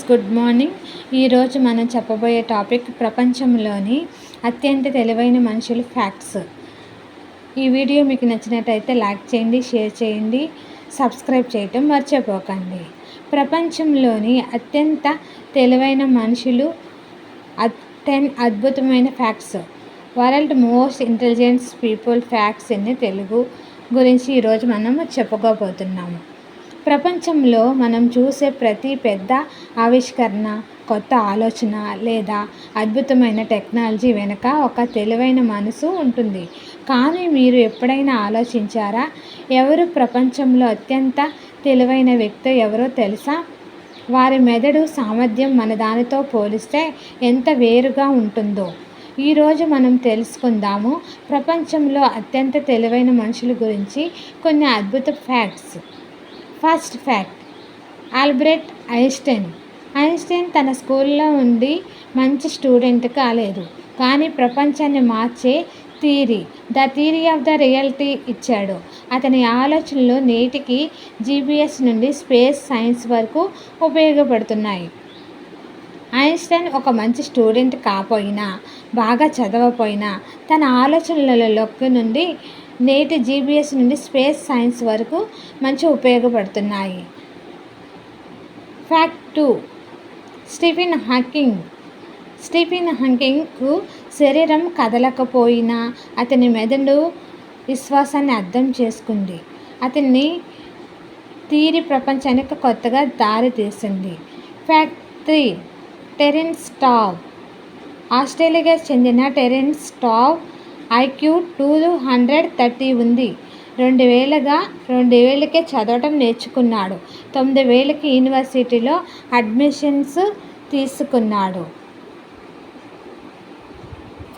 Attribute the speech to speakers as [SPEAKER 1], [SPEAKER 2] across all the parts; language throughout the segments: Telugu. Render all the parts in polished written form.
[SPEAKER 1] Good morning. ఈరోజు మనం చెప్పబోయే టాపిక్ ప్రపంచంలోని అత్యంత తెలివైన మనుషులు ఫ్యాక్ట్స్. ఈ వీడియో మీకు నచ్చినట్టయితే లైక్ చేయండి, షేర్ చేయండి, సబ్స్క్రైబ్ చేయటం మర్చిపోకండి. ప్రపంచంలోని అత్యంత తెలివైన మనుషులు 10 అద్భుతమైన facts. World most intelligent people facts in Telugu గురించి ఈరోజు మనం చెప్పుకోబోతున్నాము. ప్రపంచంలో మనం చూసే ప్రతి పెద్ద ఆవిష్కరణ, కొత్త ఆలోచన లేదా అద్భుతమైన టెక్నాలజీ వెనుక ఒక తెలివైన మనసు ఉంటుంది. కానీ మీరు ఎప్పుడైనా ఆలోచించారా, ఎవరు ప్రపంచంలో అత్యంత తెలివైన వ్యక్తి ఎవరో తెలుసా? వారి మెదడు సామర్థ్యం మన దానితో పోలిస్తే ఎంత వేరుగా ఉంటుందో ఈరోజు మనం తెలుసుకుందాము. ప్రపంచంలో అత్యంత తెలివైన మనుషుల గురించి కొన్ని అద్భుత facts. First fact, Albert Einstein. Einstein తన స్కూల్లో ఉండి మంచి స్టూడెంట్ కాలేదు, కానీ ప్రపంచాన్ని మార్చే the theory of the reality ఇచ్చాడు. అతని ఆలోచనలు నేటికి జీపీఎస్ నుండి స్పేస్ సైన్స్ వరకు ఉపయోగపడుతున్నాయి. ఐన్స్టైన్ ఒక మంచి స్టూడెంట్ కాకపోయినా, బాగా చదవకపోయినా, తన ఆలోచనలలోకి నుండి నేటి జీపీఎస్ నుండి స్పేస్ సైన్స్ వరకు మంచి ఉపయోగపడుతున్నాయి. Fact 2, Stephen Hawking. స్టీఫెన్ హాకింగ్కు శరీరం కదలకపోయినా అతని మెదడు విశ్వాసాన్ని అర్థం చేసుకుంది. అతని థియరీ ప్రపంచానికి కొత్తగా దారి తీసింది. Fact 3, Terence starve. ఆస్ట్రేలియాకి చెందిన టెరెన్స్ స్టావ్ IQ 230 ఉంది. 2000కే చదవటం నేర్చుకున్నాడు. 9000కి యూనివర్సిటీలో అడ్మిషన్స్ తీసుకున్నాడు.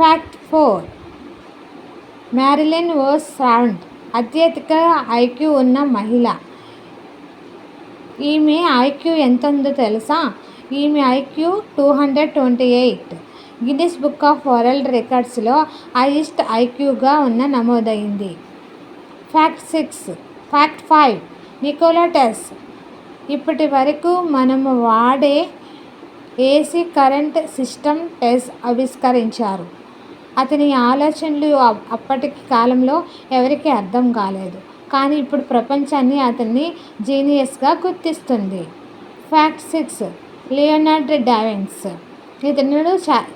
[SPEAKER 1] ఫ్యాక్ట్ 4, మ్యారిలిన్ మోన్రో అత్యధిక IQ ఉన్న మహిళ. ఈమె IQ ఎంత ఉందో తెలుసా? ఈమె IQ 228. Guinness book of world రికార్డ్స్లో హైయెస్ట్ IQగా నమోదైంది. Fact 5, Nikola Tesla. ఇప్పటి వరకు మనము వాడే AC కరెంట్ సిస్టమ్ టెస్లా ఆవిష్కరించారు. అతని ఆలోచనలు అప్పటి కాలంలో ఎవరికీ అర్థం కాలేదు, కానీ ఇప్పుడు ప్రపంచాన్ని అతన్ని జీనియస్గా గుర్తిస్తుంది. Fact 6, Leonardo DaVinci. ఇతను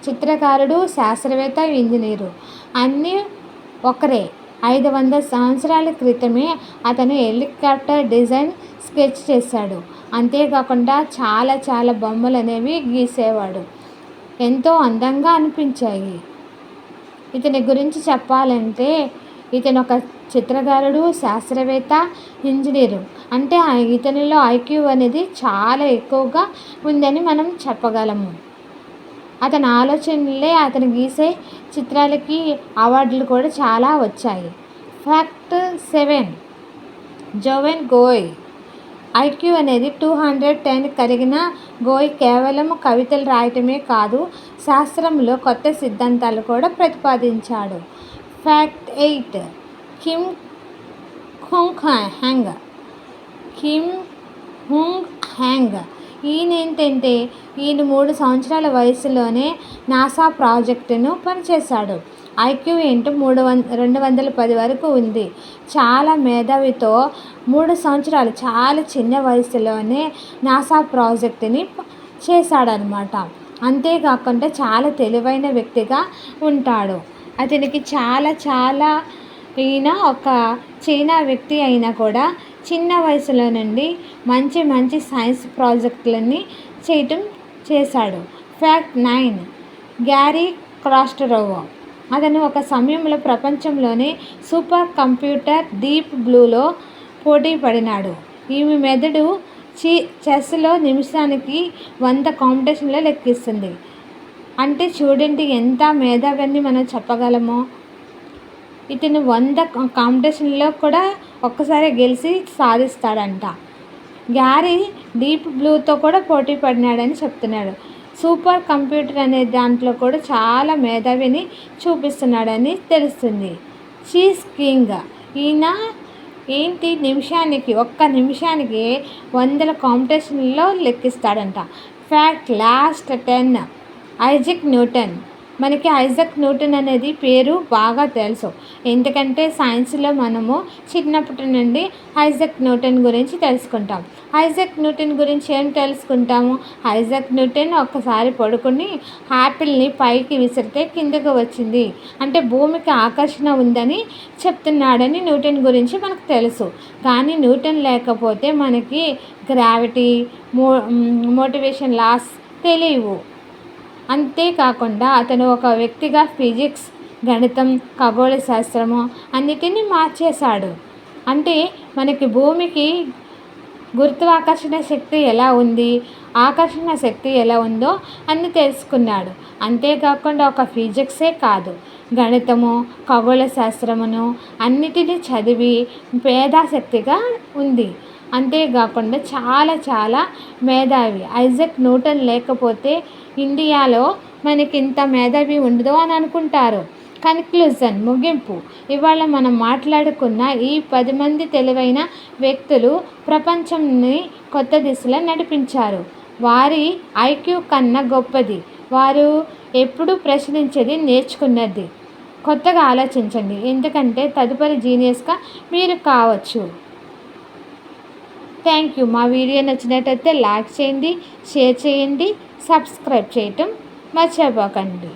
[SPEAKER 1] చిత్రకారుడు, శాస్త్రవేత్త, ఇంజనీరు అన్నీ ఒకరే. 500 సంవత్సరాల క్రితమే అతను హెలికాప్టర్ డిజైన్ స్కెచ్ చేశాడు. అంతేకాకుండా చాలా బొమ్మలు అనేవి గీసేవాడు, ఎంతో అందంగా అనిపించాయి. ఇతని గురించి చెప్పాలంటే ఇతను ఒక చిత్రకారుడు, శాస్త్రవేత్త, ఇంజనీరు. అంటే ఇతనిలో IQ అనేది చాలా ఎక్కువగా ఉందని మనం చెప్పగలము. అతని ఆలోచనలే అతను గీసే చిత్రాలకి అవార్డులు కూడా చాలా వచ్చాయి. ఫ్యాక్ట్ 7, జోవెన్ గోయ్. IQ అనేది 210 కలిగిన గోయ్ కేవలం కవితలు రాయటమే కాదు, శాస్త్రంలో కొత్త సిద్ధాంతాలు కూడా ప్రతిపాదించాడు. Fact 8, Kim Hung Hang. ఈయన 3 సంవత్సరాల వయసులోనే నాసా ప్రాజెక్టును పనిచేశాడు. IQ 210 వరకు ఉంది. చాలా మేధావితో 3 సంవత్సరాలు చాలా చిన్న వయసులోనే నాసా ప్రాజెక్టుని చేశాడనమాట. అంతేకాకుండా చాలా తెలివైన వ్యక్తిగా ఉంటాడు. అతనికి చాలా ఈయన ఒక చైనా వ్యక్తి అయినా కూడా చిన్న వయసులో నుండి మంచి సైన్స్ ప్రాజెక్టులన్నీ చేశాడు. Fact 9, Garry Kasparov. అతను ఒక సమయంలో ప్రపంచంలోనే సూపర్ కంప్యూటర్ డీప్ బ్లూలో పోటీ పడినాడు. ఈమె మెదడు చెస్లో నిమిషానికి 100 కాంపిటీషన్లో లెక్కిస్తుంది. అంటే చూడండి ఎంత మేధావిని మనం చెప్పగలమో. ఇతను 100 కాంపిటీషన్లో కూడా ఒక్కసారి గెలిచి సాధిస్తాడంట. గ్యారీ డీప్ బ్లూతో కూడా పోటీ పడినాడని చెప్తున్నాడు. సూపర్ కంప్యూటర్ అనే దాంట్లో కూడా చాలా మేధావిని చూపిస్తున్నాడని తెలుస్తుంది. Chess king. ఈయన ఒక్క నిమిషానికి 100 కాంపిటీషన్లో లెక్కిస్తాడంట. Fact last 10. Isaac Newton. మనకి ఐజాక్ న్యూటన్ అనేది పేరు బాగా తెలుసు, ఎందుకంటే సైన్స్లో మనము చిన్నప్పటి నుండి ఐజాక్ న్యూటన్ గురించి తెలుసుకుంటాం. ఐజాక్ న్యూటన్ గురించి ఏం తెలుసుకుంటాము? ఐజాక్ న్యూటన్ ఒక్కసారి పడుకుని యాపిల్ని పైకి విసిరితే కిందకు వచ్చింది, అంటే భూమికి ఆకర్షణ ఉందని చెప్తున్నాడని న్యూటన్ గురించి మనకు తెలుసు. కానీ న్యూటన్ లేకపోతే మనకి గ్రావిటీ, మోటివేషన్ లాస్ తెలియవు. అంతేకాకుండా అతను ఒక వ్యక్తిగా ఫిజిక్స్, గణితం, ఖగోళ శాస్త్రము అన్నిటినీ మార్చేశాడు. అంటే మనకి భూమికి గురుత్వాకర్షణ శక్తి ఎలా ఉంది, ఆకర్షణ శక్తి ఎలా ఉందో అన్ని తెలుసుకున్నాడు. అంతేకాకుండా ఒక ఫిజిక్సే కాదు, గణితము, ఖగోళ శాస్త్రమును అన్నిటినీ చదివి మేధాశక్తిగా ఉంది. అంతేకాకుండా చాలా చాలా మేధావి. ఐజాక్ న్యూటన్ లేకపోతే ఇండియాలో మనకి ఇంత మేధావి ఉండదు అని అనుకుంటారు. కన్క్లూజన్, ముగింపు. ఇవాళ మనం మాట్లాడుకున్న ఈ 10 మంది తెలివైన వ్యక్తులు ప్రపంచాన్ని కొత్త దిశలో నడిపించారు. వారి ఐక్యూ కన్నా గొప్పది వారు ఎప్పుడూ ప్రశ్నించేది, నేర్చుకున్నది. కొత్తగా ఆలోచించండి, ఎందుకంటే తదుపరి జీనియస్గా మీరు కావచ్చు. Thank you. మా వీడియో నచ్చినట్టయితే లైక్ చేయండి, షేర్ చేయండి, సబ్స్క్రైబ్ చేయటం మర్చిపోకండి.